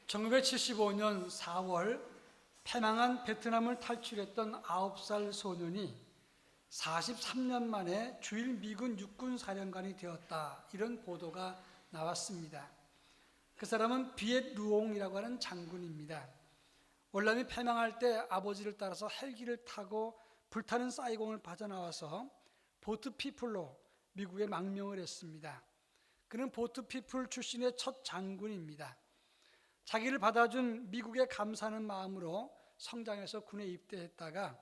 1975년 4월 패망한 베트남을 탈출했던 9살 소년이 43년 만에 주일 미군 육군 사령관이 되었다, 이런 보도가 나왔습니다. 그 사람은 비엣 루옹이라고 하는 장군입니다. 월남이 패망할 때 아버지를 따라서 헬기를 타고 불타는 사이공을 빠져나와서 보트피플로 미국에 망명을 했습니다. 그는 보트피플 출신의 첫 장군입니다. 자기를 받아준 미국에 감사하는 마음으로 성장해서 군에 입대했다가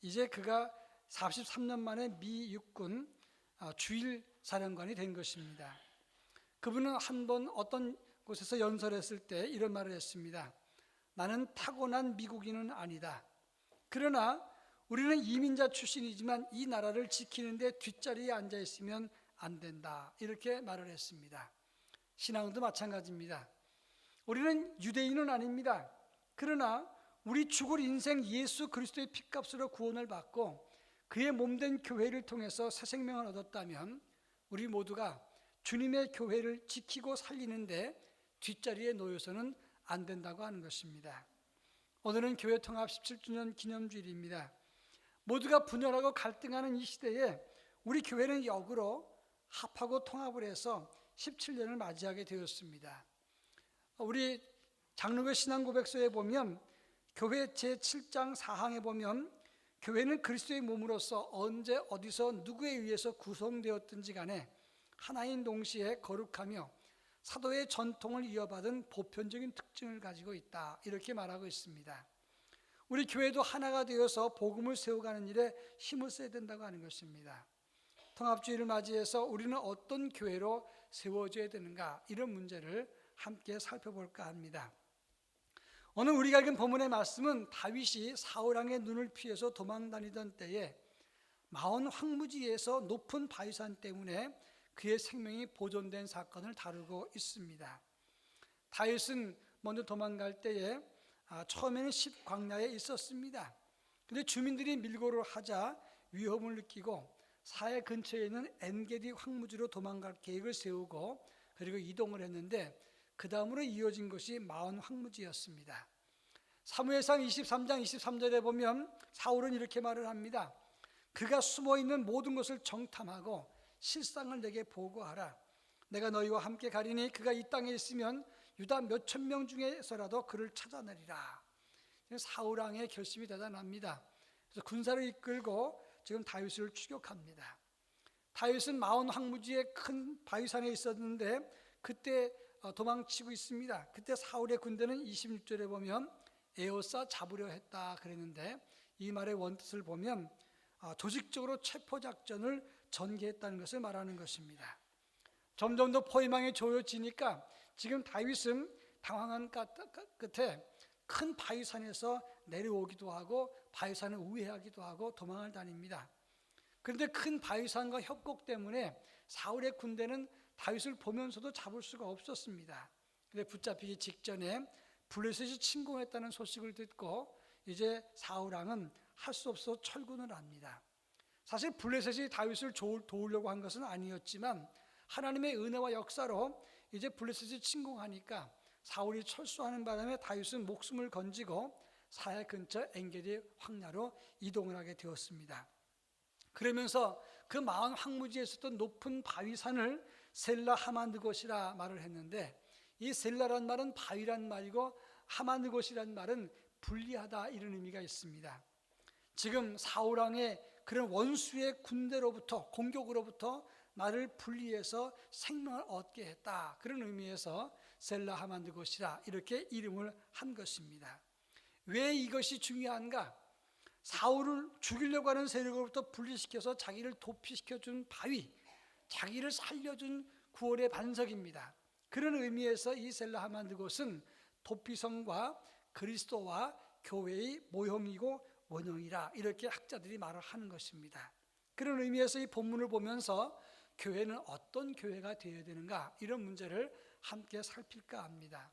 이제 그가 43년 만에 미 육군 주일 사령관이 된 것입니다. 그분은 한 번 어떤 곳에서 연설했을 때 이런 말을 했습니다. 나는 타고난 미국인은 아니다. 그러나 우리는 이민자 출신이지만 이 나라를 지키는데 뒷자리에 앉아 있으면 안 된다, 이렇게 말을 했습니다. 신앙도 마찬가지입니다. 우리는 유대인은 아닙니다. 그러나 우리 죽을 인생 예수 그리스도의 피값으로 구원을 받고 그의 몸된 교회를 통해서 새 생명을 얻었다면 우리 모두가 주님의 교회를 지키고 살리는데 뒷자리에 놓여서는 안 된다고 하는 것입니다. 오늘은 교회 통합 17주년 기념주일입니다. 모두가 분열하고 갈등하는 이 시대에 우리 교회는 역으로 합하고 통합을 해서 17년을 맞이하게 되었습니다. 우리 장로교 신앙고백서에 보면 교회 제7장 4항에 보면 교회는 그리스도의 몸으로서 언제 어디서 누구에 의해서 구성되었든지 간에 하나인 동시에 거룩하며 사도의 전통을 이어받은 보편적인 특징을 가지고 있다, 이렇게 말하고 있습니다. 우리 교회도 하나가 되어서 복음을 세워가는 일에 힘을 써야 된다고 하는 것입니다. 통합주의를 맞이해서 우리는 어떤 교회로 세워져야 되는가, 이런 문제를 함께 살펴볼까 합니다. 오늘 우리가 읽은 본문의 말씀은 다윗이 사울왕의 눈을 피해서 도망다니던 때에 마온 황무지에서 높은 바위산 때문에 그의 생명이 보존된 사건을 다루고 있습니다. 다윗은 먼저 도망갈 때에 처음에는 십광야에 있었습니다. 그런데 주민들이 밀고를 하자 위험을 느끼고 사해 근처에 있는 엔게디 황무지로 도망갈 계획을 세우고 그리고 이동을 했는데 그 다음으로 이어진 것이 마온 황무지였습니다. 사무엘상 23장 23절에 보면 사울은 이렇게 말을 합니다. 그가 숨어있는 모든 것을 정탐하고 실상을 내게 보고하라. 내가 너희와 함께 가리니 그가 이 땅에 있으면 유다 몇천 명 중에서라도 그를 찾아내리라. 사울왕의 결심이 대단합니다. 그래서 군사를 이끌고 지금 다윗을 추격합니다. 다윗은 마온 황무지의 큰 바위산에 있었는데 그때 도망치고 있습니다. 그때 사울의 군대는 26절에 보면 에워싸 잡으려 했다 그랬는데 이 말의 원뜻을 보면 조직적으로 체포작전을 전개했다는 것을 말하는 것입니다. 점점 더 포위망이 조여지니까 지금 다윗은 당황한 끝에 큰 바위산에서 내려오기도 하고 바위산을 우회하기도 하고 도망을 다닙니다. 그런데 큰 바위산과 협곡 때문에 사울의 군대는 다윗을 보면서도 잡을 수가 없었습니다. 그런데 붙잡히기 직전에 블레셋이 침공했다는 소식을 듣고 이제 사울왕은 할 수 없어 철군을 합니다. 사실 블레셋이 다윗을 도우려고 한 것은 아니었지만 하나님의 은혜와 역사로 이제 블레셋이 침공하니까 사울이 철수하는 바람에 다윗은 목숨을 건지고 사해 근처 엔게디 황야로 이동을 하게 되었습니다. 그러면서 그 마온 황무지에 있었던 높은 바위산을 셀라 하만드곳이라 말을 했는데 이 셀라란 말은 바위란 말이고 하만드곳이란 말은 분리하다, 이런 의미가 있습니다. 지금 사울왕의 그런 원수의 군대로부터 공격으로부터 나를 분리해서 생명을 얻게 했다, 그런 의미에서 셀라 하만드곳이라 이렇게 이름을 한 것입니다. 왜 이것이 중요한가? 사울을 죽이려고 하는 세력으로부터 분리시켜서 자기를 도피시켜준 바위, 자기를 살려준 구원의 반석입니다. 그런 의미에서 이 셀라 하만드곳은 도피성과 그리스도와 교회의 모형이고 원형이라, 이렇게 학자들이 말을 하는 것입니다. 그런 의미에서 이 본문을 보면서 교회는 어떤 교회가 되어야 되는가, 이런 문제를 함께 살필까 합니다.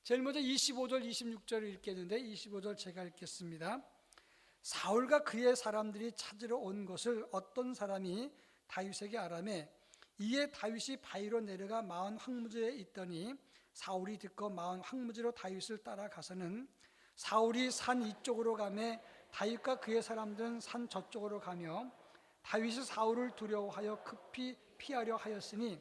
제일 먼저 25절 26절을 읽겠는데 25절 제가 읽겠습니다. 사울과 그의 사람들이 찾으러 온 것을 어떤 사람이 다윗에게 아라매 이에 다윗이 바위로 내려가 마온 황무지에 있더니 사울이 듣고 마흔 황무지로 다윗을 따라가서는 사울이 산 이쪽으로 가매 다윗과 그의 사람들은 산 저쪽으로 가며 다윗이 사울을 두려워하여 급히 피하려 하였으니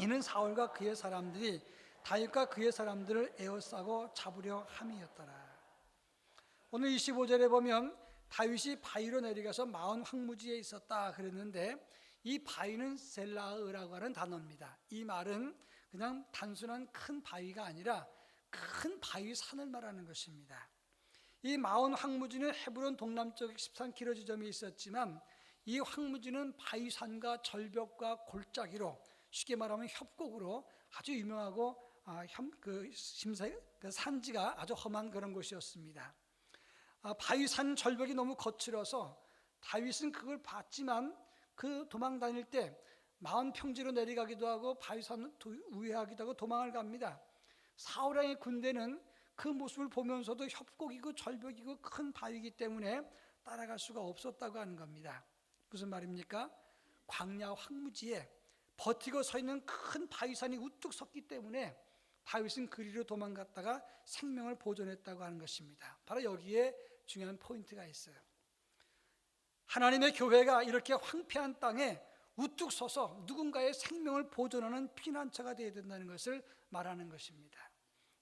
이는 사울과 그의 사람들이 다윗과 그의 사람들을 에워싸고 잡으려 함이었더라. 오늘 25절에 보면 다윗이 바위로 내려가서 마흔 황무지에 있었다 그랬는데 이 바위는 셀라흐라고 하는 단어입니다. 이 말은 그냥 단순한 큰 바위가 아니라 큰 바위 산을 말하는 것입니다. 이 마흔 황무지는 헤브론 동남쪽 13km 지점에 있었지만 이 황무지는 바위산과 절벽과 골짜기로 쉽게 말하면 협곡으로 아주 유명하고 산지가 아주 험한 그런 곳이었습니다. 바위산 절벽이 너무 거칠어서 다윗은 그걸 봤지만 그 도망 다닐 때 마흔 평지로 내려가기도 하고 바위산 우회하기도 하고 도망을 갑니다. 사울왕의 군대는 그 모습을 보면서도 협곡이고 절벽이고 큰 바위이기 때문에 따라갈 수가 없었다고 하는 겁니다. 무슨 말입니까? 광야 황무지에 버티고 서 있는 큰 바위산이 우뚝 섰기 때문에 다윗은 그리로 도망갔다가 생명을 보존했다고 하는 것입니다. 바로 여기에 중요한 포인트가 있어요. 하나님의 교회가 이렇게 황폐한 땅에 우뚝 서서 누군가의 생명을 보존하는 피난처가 되어야 된다는 것을 말하는 것입니다.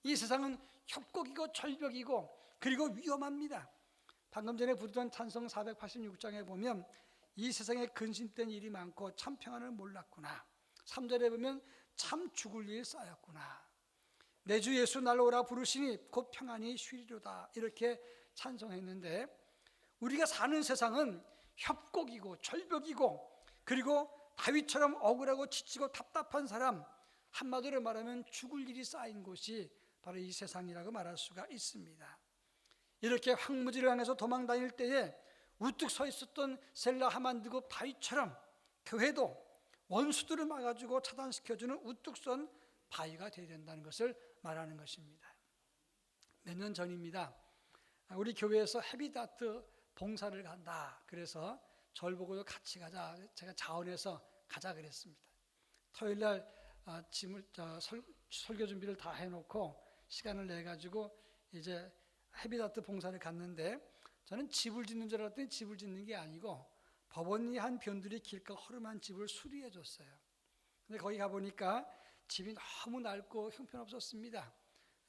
이 세상은 협곡이고 절벽이고 그리고 위험합니다. 방금 전에 부르던 찬송 486장에 보면 이 세상에 근심된 일이 많고 참 평안을 몰랐구나. 3절에 보면 참 죽을 일 쌓였구나. 내 주 예수 날로 오라 부르시니 곧 평안히 쉬리로다. 이렇게 찬송했는데 우리가 사는 세상은 협곡이고 절벽이고 그리고 다윗처럼 억울하고 지치고 답답한 사람, 한마디로 말하면 죽을 일이 쌓인 곳이 바로 이 세상이라고 말할 수가 있습니다. 이렇게 황무지를 향해서 도망 다닐 때에 우뚝 서 있었던 셀라 하만드고 다윗처럼 교회도 원수들을 막아주고 차단시켜주는 우뚝 선 바위가 되어야 된다는 것을 말하는 것입니다. 몇 년 전입니다. 우리 교회에서 헤비다트 봉사를 간다. 그래서 저를 보고도 같이 가자. 제가 자원해서 가자 그랬습니다. 토요일날 설교 준비를 다 해놓고 시간을 내가지고 이제 헤비다트 봉사를 갔는데 저는 집을 짓는 줄 알았더니 집을 짓는 게 아니고 법원이 한 변들이 길가 허름한 집을 수리해 줬어요. 근데 거기 가보니까 집이 너무 낡고 형편없었습니다.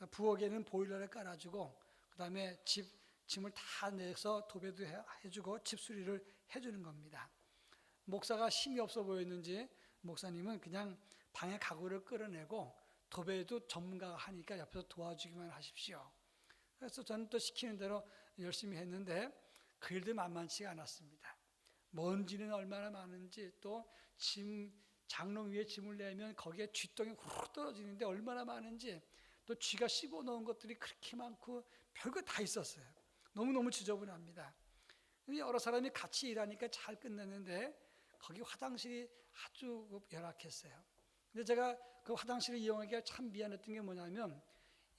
부엌에는 보일러를 깔아주고 그 다음에 짐을 다 내서 도배도 해주고 집 수리를 해주는 겁니다. 목사가 힘이 없어 보였는지 목사님은 그냥 방에 가구를 끌어내고 도배도 전문가가 하니까 옆에서 도와주기만 하십시오. 그래서 저는 또 시키는 대로 열심히 했는데 그 일도 만만치가 않았습니다. 먼지는 얼마나 많은지 또 장롱 위에 짐을 내면 거기에 쥐똥이 후루룩 떨어지는데 얼마나 많은지 또 쥐가 씹어 놓은 것들이 그렇게 많고 별거 다 있었어요. 너무너무 지저분합니다. 여러 사람이 같이 일하니까 잘 끝냈는데 거기 화장실이 아주 열악했어요. 근데 제가 그 화장실을 이용하기가 참 미안했던 게 뭐냐면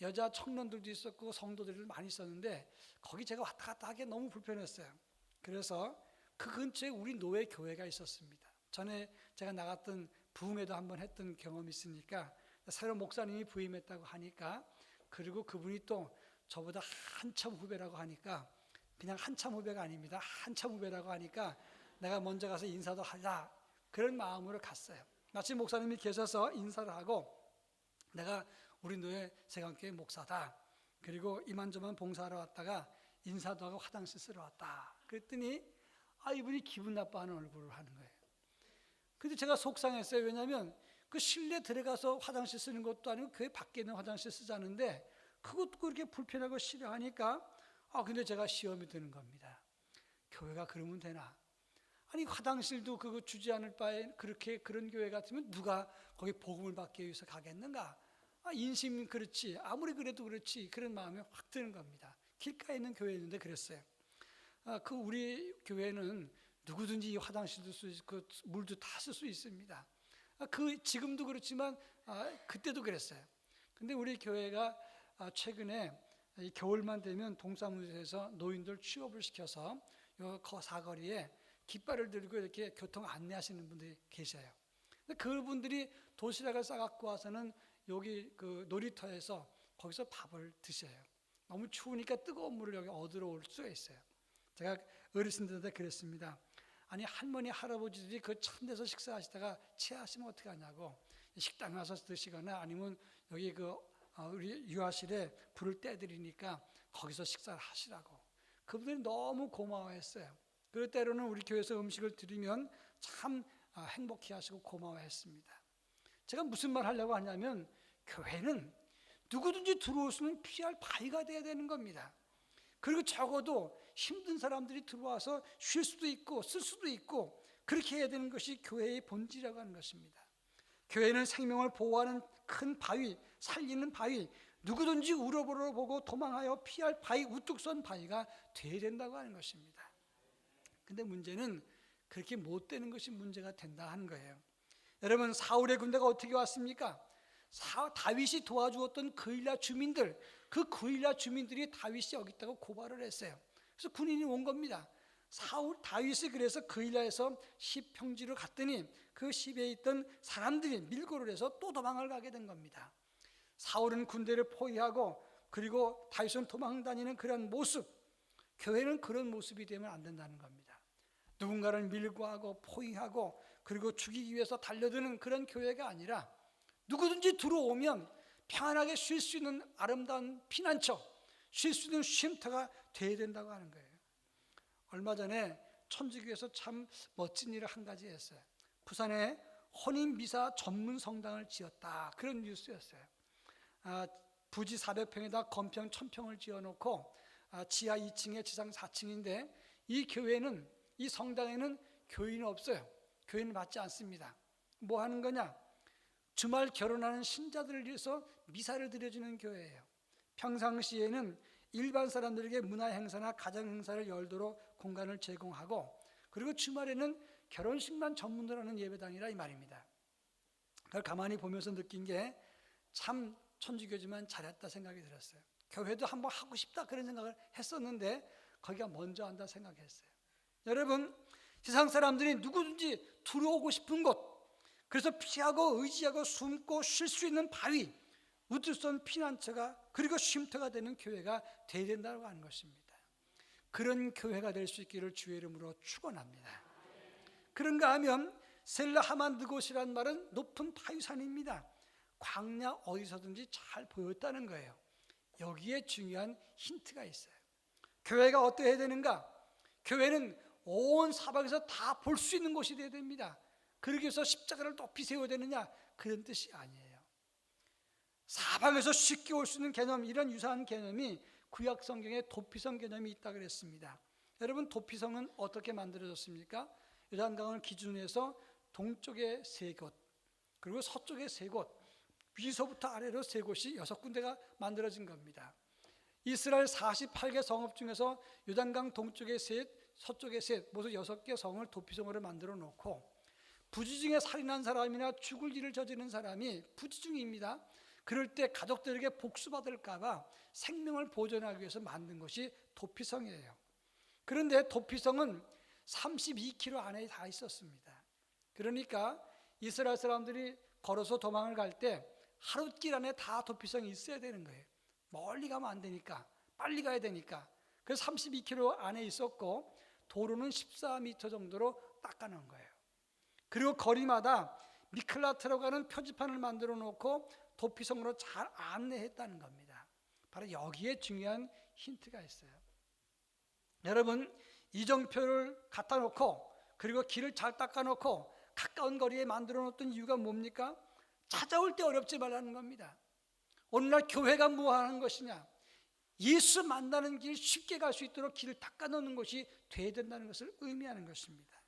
여자 청년들도 있었고 성도들도 많이 있었는데 거기 제가 왔다 갔다 하기 너무 불편했어요. 그래서 그 근처에 우리 노예 교회가 있었습니다. 전에 제가 나갔던 부흥회도 한번 했던 경험이 있으니까 새로 목사님이 부임했다고 하니까 그리고 그분이 또 저보다 한참 후배라고 하니까 그냥 한참 후배가 아닙니다. 한참 후배라고 하니까 내가 먼저 가서 인사도 하자 그런 마음으로 갔어요. 마침 목사님이 계셔서 인사를 하고 내가 우리 노예 세강교회 목사다. 그리고 이만저만 봉사하러 왔다가 인사도 하고 화장실 쓰러 왔다. 그랬더니 이분이 기분 나빠하는 얼굴을 하는 거예요. 근데 제가 속상했어요. 왜냐하면 그 실내 들어가서 화장실 쓰는 것도 아니고 교회 밖에 있는 화장실 쓰자는데 그것도 그렇게 불편하고 싫어하니까 근데 제가 시험이 드는 겁니다. 교회가 그러면 되나? 아니 화장실도 그거 주지 않을 바에 그렇게 그런 교회 같으면 누가 거기 복음을 받기 위해서 가겠는가? 인심 그렇지 아무리 그래도 그렇지 그런 마음이 확 드는 겁니다. 길가에 있는 교회였는데 그랬어요. 그 우리 교회는 누구든지 이 화장실도 쓸 수 있고 물도 다 쓸 수 있습니다. 지금도 그렇지만 그때도 그랬어요. 근데 우리 교회가 최근에 이 겨울만 되면 동사무소에서 노인들 취업을 시켜서 요 사거리에 깃발을 들고 이렇게 교통 안내하시는 분들이 계셔요. 근데 그분들이 도시락을 싸갖고 와서는 여기 그 놀이터에서 거기서 밥을 드셔요. 너무 추우니까 뜨거운 물을 여기 얻으러 올 수가 있어요. 제가 어르신들 때 그랬습니다. 아니 할머니 할아버지들이 그 찬 데서 식사하시다가 체하시면 어떻게 하냐고, 식당에 와서 드시거나 아니면 여기 우리 유아실에 불을 떼드리니까 거기서 식사를 하시라고. 그분들이 너무 고마워했어요. 그럴 때로는 우리 교회에서 음식을 드리면 참 행복해 하시고 고마워했습니다. 제가 무슨 말 하려고 하냐면, 교회는 누구든지 들어올 수 있는 피할 바위가 돼야 되는 겁니다. 그리고 적어도 힘든 사람들이 들어와서 쉴 수도 있고 쓸 수도 있고 그렇게 해야 되는 것이 교회의 본질이라고 하는 것입니다. 교회는 생명을 보호하는 큰 바위, 살리는 바위, 누구든지 우러보고 도망하여 피할 바위, 우뚝 선 바위가 돼야 된다고 하는 것입니다. 근데 문제는 그렇게 못 되는 것이 문제가 된다 하는 거예요. 여러분, 사울의 군대가 어떻게 왔습니까? 다윗이 도와주었던 그일라 주민들, 그 그일라 주민들이 다윗이 여기 있다고 고발을 했어요. 그래서 군인이 온 겁니다. 다윗이 그래서 그일라에서 십 평지로 갔더니 그 십에 있던 사람들이 밀고를 해서 또 도망을 가게 된 겁니다. 사울은 군대를 포위하고 그리고 다윗은 도망 다니는 그런 모습, 교회는 그런 모습이 되면 안 된다는 겁니다. 누군가를 밀고 하고 포위하고 그리고 죽이기 위해서 달려드는 그런 교회가 아니라 누구든지 들어오면 평안하게 쉴 수 있는 아름다운 피난처, 쉴 수 있는 쉼터가 돼야 된다고 하는 거예요. 얼마 전에 천주교에서 참 멋진 일을 한 가지 했어요. 부산에 혼인미사 전문 성당을 지었다, 그런 뉴스였어요. 부지 400평에다 건평 1000평을 지어놓고 지하 2층에 지상 4층인데 이 교회는, 이 성당에는 교인은 없어요. 교인은 받지 않습니다. 뭐 하는 거냐? 주말 결혼하는 신자들을 위해서 미사를 드려주는 교회예요. 평상시에는 일반 사람들에게 문화 행사나 가정 행사를 열도록 공간을 제공하고, 그리고 주말에는 결혼식만 전문으로 하는 예배당이라 이 말입니다. 그걸 가만히 보면서 느낀 게 참 천주교지만 잘했다 생각이 들었어요. 교회도 한번 하고 싶다 그런 생각을 했었는데 거기가 먼저 한다 생각했어요. 여러분, 세상 사람들이 누구든지 들어오고 싶은 곳, 그래서 피하고 의지하고 숨고 쉴 수 있는 바위, 우뚝선 피난처가 그리고 쉼터가 되는 교회가 되어야 된다고 하는 것입니다. 그런 교회가 될 수 있기를 주의 이름으로 축원합니다. 그런가 하면 셀라 하만드곳이란 말은 높은 바위산입니다. 광야 어디서든지 잘 보였다는 거예요. 여기에 중요한 힌트가 있어요. 교회가 어떠해야 되는가? 교회는 온 사방에서 다 볼 수 있는 곳이 되어야 됩니다. 그러기 위해서 십자가를 높이 세워야 되느냐? 그런 뜻이 아니에요. 사방에서 쉽게 올 수 있는 개념, 이런 유사한 개념이 구약 성경에 도피성 개념이 있다고 그랬습니다. 여러분, 도피성은 어떻게 만들어졌습니까? 요단강을 기준으로 해서 동쪽에 3곳, 그리고 서쪽에 3곳, 위서부터 아래로 3곳이 6군데가 만들어진 겁니다. 이스라엘 48개 성읍 중에서 요단강 동쪽에 3, 서쪽에 3, 모두 6개 성을 도피성으로 만들어 놓고, 부지 중에 살인한 사람이나 죽을 일을 저지른 사람이 부지 중입니다. 그럴 때 가족들에게 복수받을까 봐 생명을 보존하기 위해서 만든 것이 도피성이에요. 그런데 도피성은 32km 안에 다 있었습니다. 그러니까 이스라엘 사람들이 걸어서 도망을 갈 때 하룻길 안에 다 도피성이 있어야 되는 거예요. 멀리 가면 안 되니까, 빨리 가야 되니까. 그래서 32km 안에 있었고 도로는 14m 정도로 닦아놓은 거예요. 그리고 거리마다 미클라트라고 하는 표지판을 만들어 놓고 도피성으로 잘 안내했다는 겁니다. 바로 여기에 중요한 힌트가 있어요. 여러분, 이정표를 갖다 놓고 그리고 길을 잘 닦아 놓고 가까운 거리에 만들어 놓던 이유가 뭡니까? 찾아올 때 어렵지 말라는 겁니다. 오늘날 교회가 뭐 하는 것이냐? 예수 만나는 길 쉽게 갈 수 있도록 길을 닦아 놓는 것이 돼야 된다는 것을 의미하는 것입니다.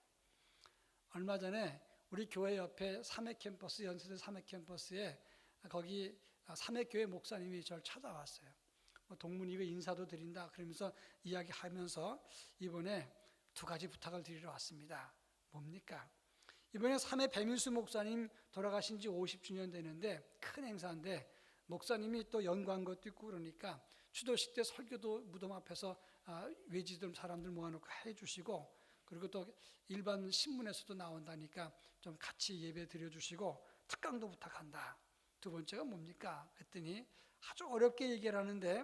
얼마 전에 우리 교회 옆에 삼해캠퍼스, 연세대 삼해캠퍼스에 거기 삼해교회 목사님이 저를 찾아왔어요. 동문이고 인사도 드린다 그러면서 이야기하면서 이번에 2가지 부탁을 드리러 왔습니다. 뭡니까? 이번에 삼해 배민수 목사님 돌아가신 지 50주년 되는데 큰 행사인데 목사님이 또 연구한 것도 있고 그러니까 추도식 때 설교도 무덤 앞에서 외지들 사람들 모아놓고 해주시고, 그리고 또 일반 신문에서도 나온다니까 좀 같이 예배 드려주시고 특강도 부탁한다. 두 번째가 뭡니까? 그랬더니 아주 어렵게 얘기를 하는데,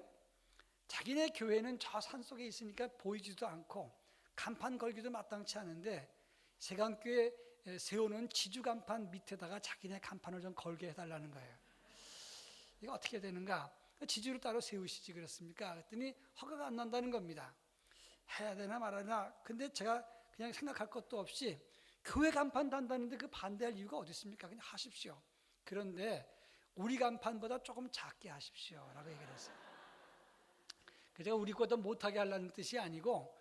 자기네 교회는 저 산속에 있으니까 보이지도 않고 간판 걸기도 마땅치 않은데 세강교회 세우는 지주간판 밑에다가 자기네 간판을 좀 걸게 해달라는 거예요. 이거 어떻게 되는가? 지주를 따로 세우시지 그렇습니까? 그랬더니 허가가 안 난다는 겁니다. 해야 되나 말하나. 근데 제가 그냥 생각할 것도 없이 교회 간판 단다는데 그 반대할 이유가 어디 있습니까? 그냥 하십시오. 그런데 우리 간판보다 조금 작게 하십시오 라고 얘기를 했어요. 제가 우리 것도 못하게 하려는 뜻이 아니고,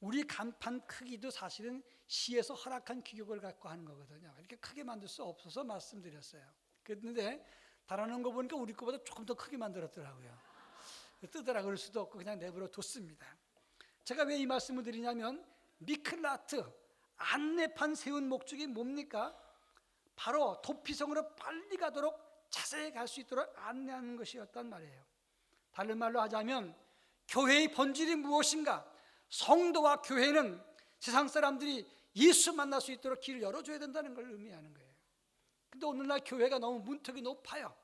우리 간판 크기도 사실은 시에서 허락한 규격을 갖고 하는 거거든요. 이렇게 크게 만들 수 없어서 말씀드렸어요. 그런데 달아놓은 거 보니까 우리 거보다 조금 더 크게 만들었더라고요. 뜨더라 그럴 수도 없고 그냥 내버려 뒀습니다. 제가 왜 이 말씀을 드리냐면, 미클라트 안내판 세운 목적이 뭡니까? 바로 도피성으로 빨리 가도록 자세히 갈 수 있도록 안내하는 것이었단 말이에요. 다른 말로 하자면 교회의 본질이 무엇인가? 성도와 교회는 세상 사람들이 예수 만날 수 있도록 길을 열어줘야 된다는 걸 의미하는 거예요. 근데 오늘날 교회가 너무 문턱이 높아요.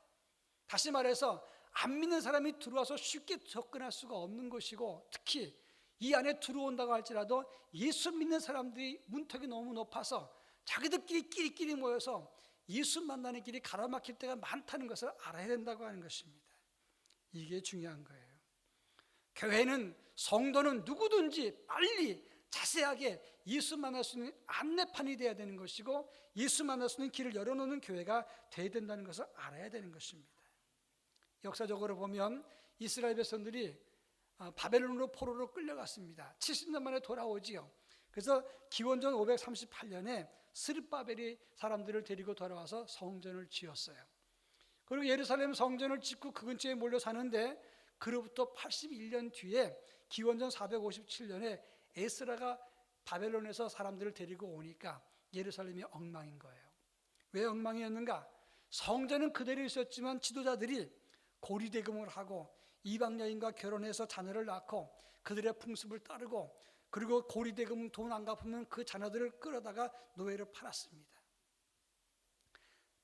다시 말해서 안 믿는 사람이 들어와서 쉽게 접근할 수가 없는 것이고, 특히 이 안에 들어온다고 할지라도 예수 믿는 사람들이 문턱이 너무 높아서 자기들끼리 끼리끼리 모여서 예수 만나는 길이 가로막힐 때가 많다는 것을 알아야 된다고 하는 것입니다. 이게 중요한 거예요. 교회는, 성도는 누구든지 빨리 자세하게 예수 만날 수 있는 안내판이 되어야 되는 것이고, 예수 만날 수 있는 길을 열어놓는 교회가 되어야 된다는 것을 알아야 되는 것입니다. 역사적으로 보면 이스라엘 백성들이 바벨론으로 포로로 끌려갔습니다. 70년 만에 돌아오지요. 그래서 기원전 538년에 스룹바벨이 사람들을 데리고 돌아와서 성전을 지었어요. 그리고 예루살렘 성전을 짓고 그 근처에 몰려 사는데, 그로부터 81년 뒤에 기원전 457년에 에스라가 바벨론에서 사람들을 데리고 오니까 예루살렘이 엉망인 거예요. 왜 엉망이었는가? 성전은 그대로 있었지만 지도자들이 고리대금을 하고 이방 여인과 결혼해서 자녀를 낳고 그들의 풍습을 따르고, 그리고 고리대금 돈 안 갚으면 그 자녀들을 끌어다가 노예로 팔았습니다.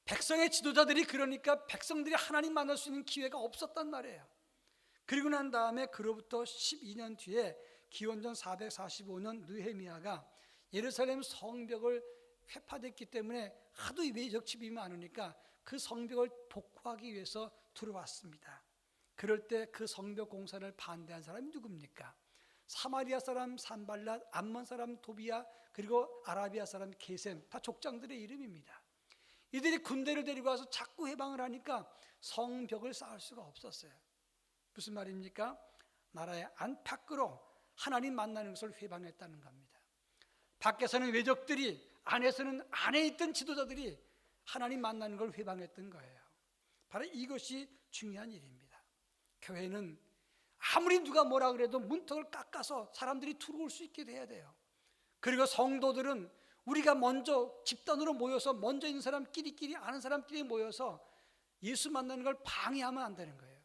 백성의 지도자들이 그러니까 백성들이 하나님 만날 수 있는 기회가 없었단 말이에요. 그리고 난 다음에 그로부터 12년 뒤에 기원전 445년 느헤미야가 예루살렘 성벽을 회파됐기 때문에 하도 외적 침입이 많으니까 그 성벽을 복구하기 위해서 들어왔습니다. 그럴 때 그 성벽 공사를 반대한 사람이 누굽니까? 사마리아 사람 산발랏, 암몬 사람 도비야, 그리고 아라비아 사람 게셈, 다 족장들의 이름입니다. 이들이 군대를 데리고 와서 자꾸 해방을 하니까 성벽을 쌓을 수가 없었어요. 무슨 말입니까? 나라의 안팎으로 하나님 만나는 것을 회방했다는 겁니다. 밖에서는 외적들이, 안에서는 안에 있던 지도자들이 하나님 만나는 걸 회방했던 거예요. 바로 이것이 중요한 일입니다. 교회는 아무리 누가 뭐라 그래도 문턱을 깎아서 사람들이 들어올 수 있게 돼야 돼요. 그리고 성도들은 우리가 먼저 집단으로 모여서 먼저 있는 사람끼리 아는 사람끼리 모여서 예수 만나는 걸 방해하면 안 되는 거예요.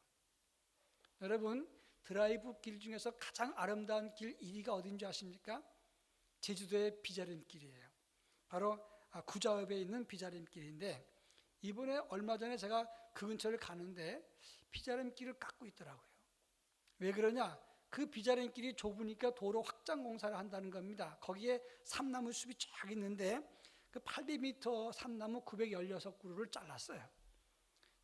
여러분, 드라이브 길 중에서 가장 아름다운 길 1위가 어딘지 아십니까? 제주도의 비자림길이에요. 바로 구자읍에 있는 비자림길인데, 이번에 얼마 전에 제가 그 근처를 가는데 비자림길을 깎고 있더라고요. 왜 그러냐? 그 비자림길이 좁으니까 도로 확장 공사를 한다는 겁니다. 거기에 삼나무 숲이 쫙 있는데 그 800m 삼나무 916그루를 잘랐어요.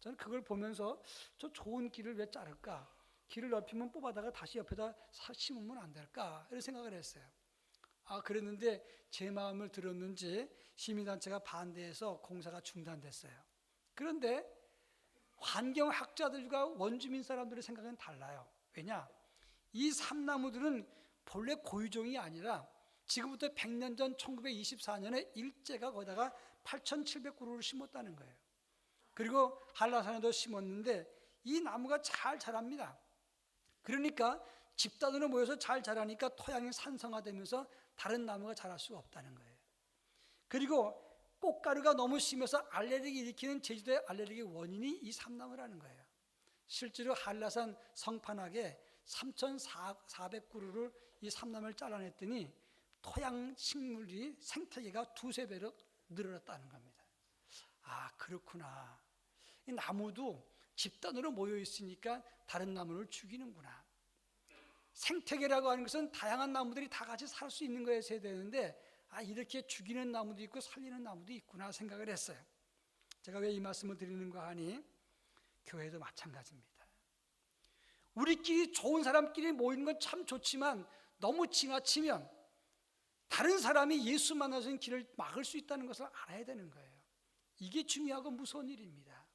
저는 그걸 보면서 저 좋은 길을 왜 자를까? 길을 넓히면 뽑아다가 다시 옆에다 심으면 안 될까? 이런 생각을 했어요. 그랬는데 제 마음을 들었는지 시민단체가 반대해서 공사가 중단됐어요. 그런데 환경학자들과 원주민 사람들의 생각은 달라요. 왜냐? 이 삼나무들은 본래 고유종이 아니라 지금부터 100년 전 1924년에 일제가 거기다가 8,700그루를 심었다는 거예요. 그리고 한라산에도 심었는데 이 나무가 잘 자랍니다. 그러니까 집단으로 모여서 잘 자라니까 토양이 산성화되면서 다른 나무가 자랄 수가 없다는 거예요. 그리고 꽃가루가 너무 심해서 알레르기 일으키는 제주도의 알레르기 원인이 이 삼나무라는 거예요. 실제로 한라산 성판악에 3,400그루를 이 삼나무를 잘라냈더니 토양 식물이 생태계가 2~3배로 늘어났다는 겁니다. 그렇구나. 이 나무도 집단으로 모여 있으니까 다른 나무를 죽이는구나. 생태계라고 하는 것은 다양한 나무들이 다 같이 살 수 있는 거였어야 되는데 이렇게 죽이는 나무도 있고 살리는 나무도 있구나 생각을 했어요. 제가 왜 이 말씀을 드리는가 하니 교회도 마찬가지입니다. 우리끼리 좋은 사람끼리 모이는 건 참 좋지만 너무 지나치면 다른 사람이 예수 만나는 길을 막을 수 있다는 것을 알아야 되는 거예요. 이게 중요하고 무서운 일입니다.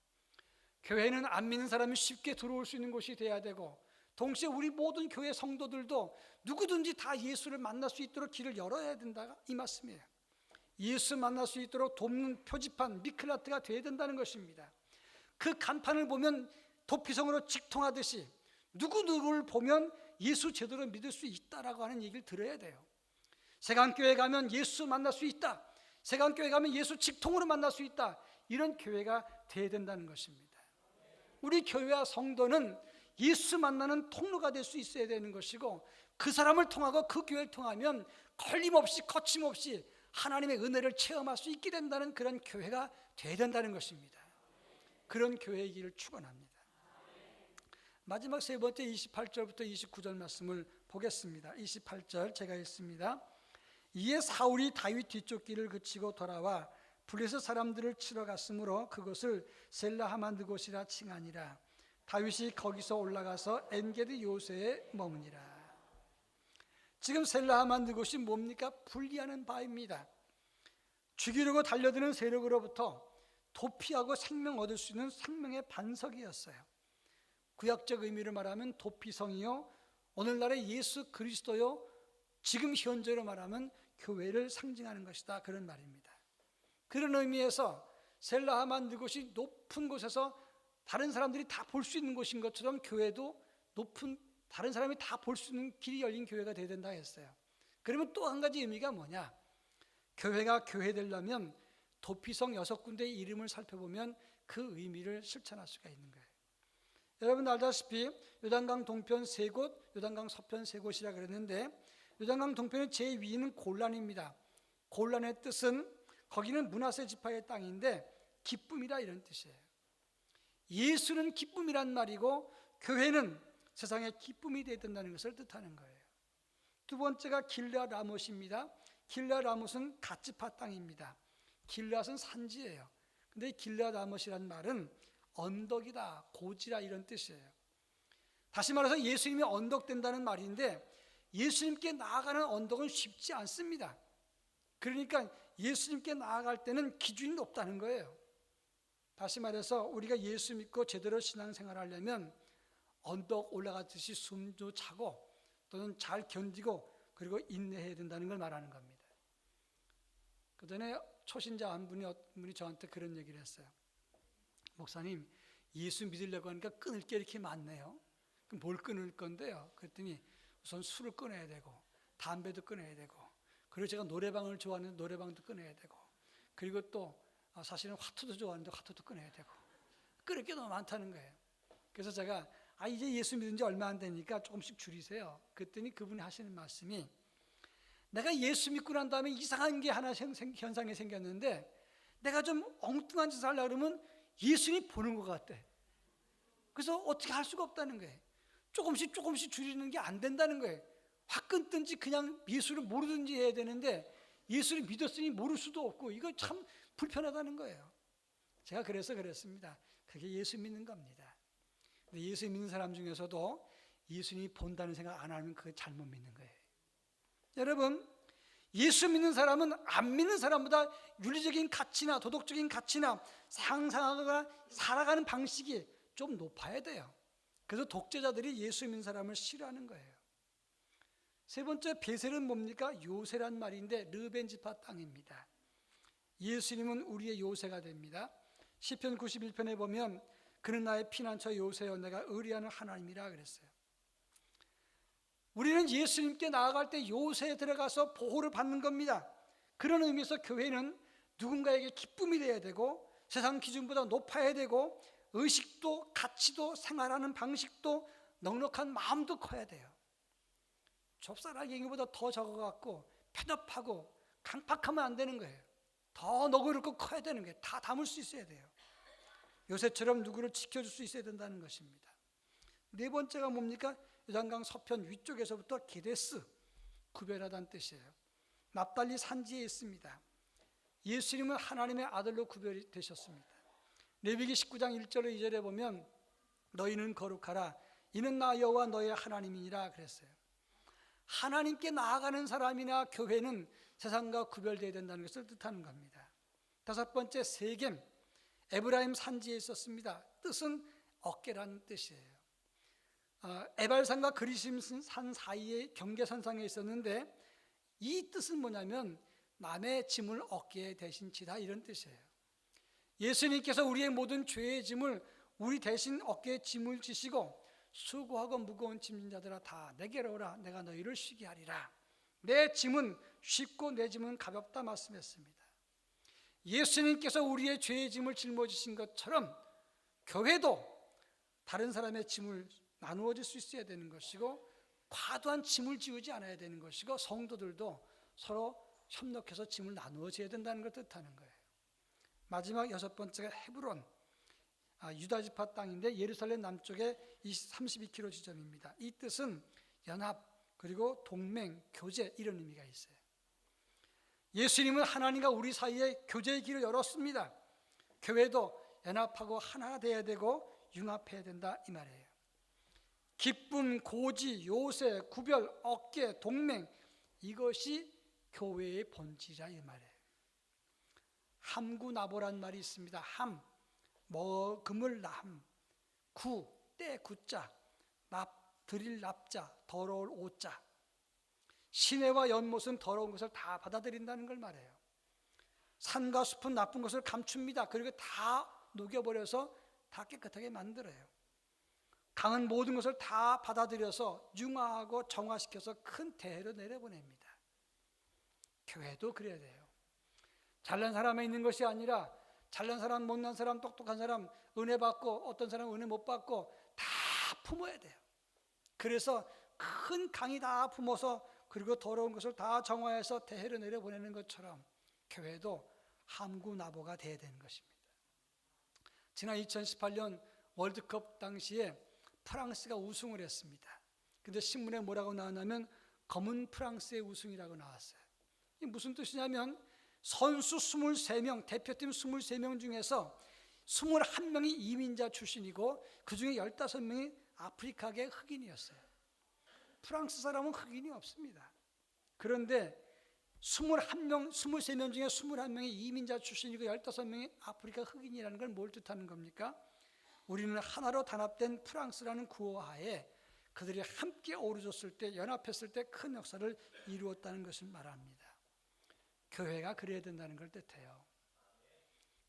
교회는 안 믿는 사람이 쉽게 들어올 수 있는 곳이 돼야 되고, 동시에 우리 모든 교회 성도들도 누구든지 다 예수를 만날 수 있도록 길을 열어야 된다, 이 말씀이에요. 예수 만날 수 있도록 돕는 표지판, 미클라트가 돼야 된다는 것입니다. 그 간판을 보면 도피성으로 직통하듯이 누구누구를 보면 예수 제대로 믿을 수 있다라고 하는 얘기를 들어야 돼요. 세강교회 가면 예수 만날 수 있다, 세강교회 가면 예수 직통으로 만날 수 있다, 이런 교회가 돼야 된다는 것입니다. 우리 교회와 성도는 예수 만나는 통로가 될 수 있어야 되는 것이고, 그 사람을 통하고 그 교회를 통하면 걸림없이 거침없이 하나님의 은혜를 체험할 수 있게 된다는 그런 교회가 돼야 된다는 것입니다. 그런 교회의 길을 축원합니다. 마지막 세 번째 28절부터 29절 말씀을 보겠습니다. 28절 제가 읽습니다. 이에 사울이 다윗 뒤쪽 길을 그치고 돌아와 블레셋 사람들을 치러 갔으므로 그것을 셀라하만드곳이라 칭하니라. 다윗이 거기서 올라가서 엔게디 요새에 머무니라. 지금 셀라하만드곳이 뭡니까? 분리하는 바입니다. 죽이려고 달려드는 세력으로부터 도피하고 생명 얻을 수 있는 생명의 반석이었어요. 구약적 의미를 말하면 도피성이요, 오늘날의 예수 그리스도요, 지금 현재로 말하면 교회를 상징하는 것이다, 그런 말입니다. 그런 의미에서 셀라하만드곳이 높은 곳에서 다른 사람들이 다 볼 수 있는 곳인 것처럼 교회도 높은, 다른 사람이 다 볼 수 있는 길이 열린 교회가 되어야 된다 했어요. 그러면 또 한 가지 의미가 뭐냐? 교회가 교회 되려면 도피성 6군데의 이름을 살펴보면 그 의미를 실천할 수가 있는 거예요. 여러분 알다시피 요단강 동편 3곳, 요단강 서편 3곳이라 그랬는데, 요단강 동편의 제2위는 골란입니다. 골란의 뜻은, 거기는 므낫세 지파의 땅인데 기쁨이라 이런 뜻이에요. 예수는 기쁨이란 말이고 교회는 세상의 기쁨이 되어야 된다는 것을 뜻하는 거예요. 두 번째가 길르앗 라못입니다. 길르앗 라못은 갓지파 땅입니다. 길르앗은 산지예요. 근데 길르앗 라못이란 말은 언덕이다, 고지라 이런 뜻이에요. 다시 말해서 예수님이 언덕 된다는 말인데, 예수님께 나아가는 언덕은 쉽지 않습니다. 그러니까 예수님께 나아갈 때는 기준이 높다는 거예요. 다시 말해서 우리가 예수 믿고 제대로 신앙생활을 하려면 언덕 올라가듯이 숨도 차고 또는 잘 견디고 그리고 인내해야 된다는 걸 말하는 겁니다. 그 전에 초신자 한 분이 저한테 그런 얘기를 했어요. 목사님, 예수 믿으려고 하니까 끊을 게 이렇게 많네요. 그럼 뭘 끊을 건데요? 그랬더니 우선 술을 끊어야 되고 담배도 끊어야 되고, 그리고 제가 노래방을 좋아하는데 노래방도 끊어야 되고, 그리고 또 사실은 화투도 좋아하는데 화투도 끊어야 되고, 끊을 게 너무 많다는 거예요. 그래서 제가 이제 예수 믿은 지 얼마 안 되니까 조금씩 줄이세요. 그랬더니 그분이 하시는 말씀이, 내가 예수 믿고 난 다음에 이상한 게 하나 현상이 생겼는데, 내가 좀 엉뚱한 짓을 하려고 그러면 예수님이 보는 것 같대. 그래서 어떻게 할 수가 없다는 거예요. 조금씩 줄이는 게 안 된다는 거예요. 확 끊든지 그냥 예수를 모르든지 해야 되는데, 예수를 믿었으니 모를 수도 없고, 이거 참 불편하다는 거예요. 제가 그래서 그랬습니다. 그게 예수 믿는 겁니다. 근데 예수 믿는 사람 중에서도 예수님이 본다는 생각 안 하면 그게 잘못 믿는 거예요. 여러분, 예수 믿는 사람은 안 믿는 사람보다 윤리적인 가치나 도덕적인 가치나 상상하거나 살아가는 방식이 좀 높아야 돼요. 그래서 독재자들이 예수 믿는 사람을 싫어하는 거예요. 세 번째 베셀은 뭡니까? 요새란 말인데 르벤 지파 땅입니다. 예수님은 우리의 요새가 됩니다. 시편 91편에 보면 그는 나의 피난처 요새여 내가 의리하는 하나님이라 그랬어요. 우리는 예수님께 나아갈 때 요새에 들어가서 보호를 받는 겁니다. 그런 의미에서 교회는 누군가에게 기쁨이 되어야 되고, 세상 기준보다 높아야 되고, 의식도 가치도 생활하는 방식도 넉넉한 마음도 커야 돼요. 좁쌀하게 얘기보다 더 적어갖고 편협하고 강팍하면 안 되는 거예요. 더 너그럽고 커야 되는 거예요. 다 담을 수 있어야 돼요. 요새처럼 누구를 지켜줄 수 있어야 된다는 것입니다. 네 번째가 뭡니까? 요단강 서편 위쪽에서부터 게데스, 구별하다는 뜻이에요. 납달리 산지에 있습니다. 예수님은 하나님의 아들로 구별이 되셨습니다. 레위기 19장 1절로 2절에 보면 너희는 거룩하라 이는 나 여호와 너의 하나님이니라 그랬어요. 하나님께 나아가는 사람이나 교회는 세상과 구별되어야 된다는 것을 뜻하는 겁니다. 다섯 번째, 세겜, 에브라임 산지에 있었습니다. 뜻은 어깨라는 뜻이에요. 에발산과 그리심산 사이의 경계선상에 있었는데 이 뜻은 뭐냐면 남의 짐을 어깨에 대신 지다 이런 뜻이에요. 예수님께서 우리의 모든 죄의 짐을 우리 대신 어깨에 짐을 지시고 수고하고 무거운 짐진 자들아 다 내게로 오라 내가 너희를 쉬게 하리라. 내 짐은 쉽고 내 짐은 가볍다 말씀했습니다. 예수님께서 우리의 죄의 짐을 짊어지신 것처럼 교회도 다른 사람의 짐을 나누어질 수 있어야 되는 것이고 과도한 짐을 지우지 않아야 되는 것이고 성도들도 서로 협력해서 짐을 나누어져야 된다는 걸 뜻하는 거예요. 마지막 여섯 번째가 헤브론, 유다지파 땅인데 예루살렘 남쪽에 32km 지점입니다. 이 뜻은 연합 그리고 동맹, 교제 이런 의미가 있어요. 예수님은 하나님과 우리 사이에 교제의 길을 열었습니다. 교회도 연합하고 하나 돼야 되고 융합해야 된다 이 말이에요. 기쁨, 고지, 요새, 구별, 어깨, 동맹 이것이 교회의 본질이라 이 말이에요. 함구나보란 말이 있습니다. 함, 먹음을 남, 구, 때 구자, 납, 드릴 납자, 더러울 오자. 시내와 연못은 더러운 것을 다 받아들인다는 걸 말해요. 산과 숲은 나쁜 것을 감춥니다. 그리고 다 녹여버려서 다 깨끗하게 만들어요. 강은 모든 것을 다 받아들여서 융화하고 정화시켜서 큰 대해로 내려보냅니다. 교회도 그래야 돼요. 잘난 사람에 있는 것이 아니라 잘난 사람, 못난 사람, 똑똑한 사람, 은혜 받고 어떤 사람은 은혜 못 받고 다 품어야 돼요. 그래서 큰 강이 다 품어서 그리고 더러운 것을 다 정화해서 대해로 내려보내는 것처럼 교회도 함구나보가 돼야 되는 것입니다. 지난 2018년 월드컵 당시에 프랑스가 우승을 했습니다. 근데 신문에 뭐라고 나왔냐면 검은 프랑스의 우승이라고 나왔어요. 이게 무슨 뜻이냐면 선수 23명, 대표팀 23명 중에서 21명이 이민자 출신이고 그 중에 15명이 아프리카계 흑인이었어요. 프랑스 사람은 흑인이 없습니다. 그런데 23명 중에 21명이 이민자 출신이고 15명이 아프리카 흑인이라는 걸 뭘 뜻하는 겁니까? 우리는 하나로 단합된 프랑스라는 구호하에 그들이 함께 어우러졌을 때 연합했을 때 큰 역사를 이루었다는 것을 말합니다. 교회가 그래야 된다는 걸 뜻해요.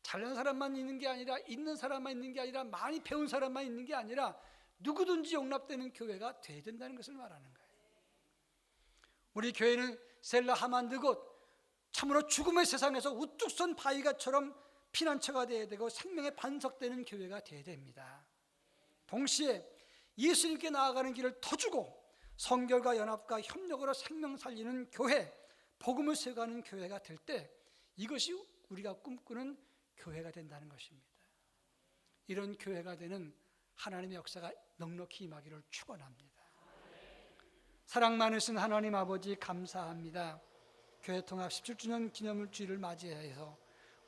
잘난 사람만 있는 게 아니라 있는 사람만 있는 게 아니라 많이 배운 사람만 있는 게 아니라 누구든지 용납되는 교회가 돼야 된다는 것을 말하는 거예요. 우리 교회는 셀라 하만드곳 참으로 죽음의 세상에서 우뚝 선 바위가처럼 피난처가 되어야 되고 생명의 반석되는 교회가 되어야 됩니다. 동시에 예수님께 나아가는 길을 터주고 성결과 연합과 협력으로 생명 살리는 교회, 복음을 세워가는 교회가 될 때 이것이 우리가 꿈꾸는 교회가 된다는 것입니다. 이런 교회가 되는 하나님의 역사가 넉넉히 임하기를 축원합니다. 사랑 많으신 하나님 아버지 감사합니다. 교회통합 17주년 기념주일을 맞이해서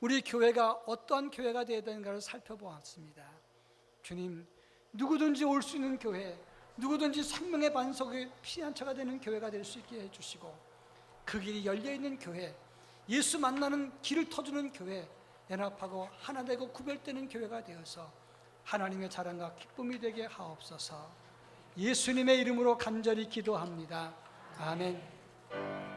우리 교회가 어떠한 교회가 되어야 되는가를 살펴보았습니다. 주님, 누구든지 올 수 있는 교회, 누구든지 생명의 반석의 피난처가 되는 교회가 될 수 있게 해주시고 그 길이 열려있는 교회, 예수 만나는 길을 터주는 교회, 연합하고 하나 되고 구별되는 교회가 되어서 하나님의 자랑과 기쁨이 되게 하옵소서. 예수님의 이름으로 간절히 기도합니다. 아멘.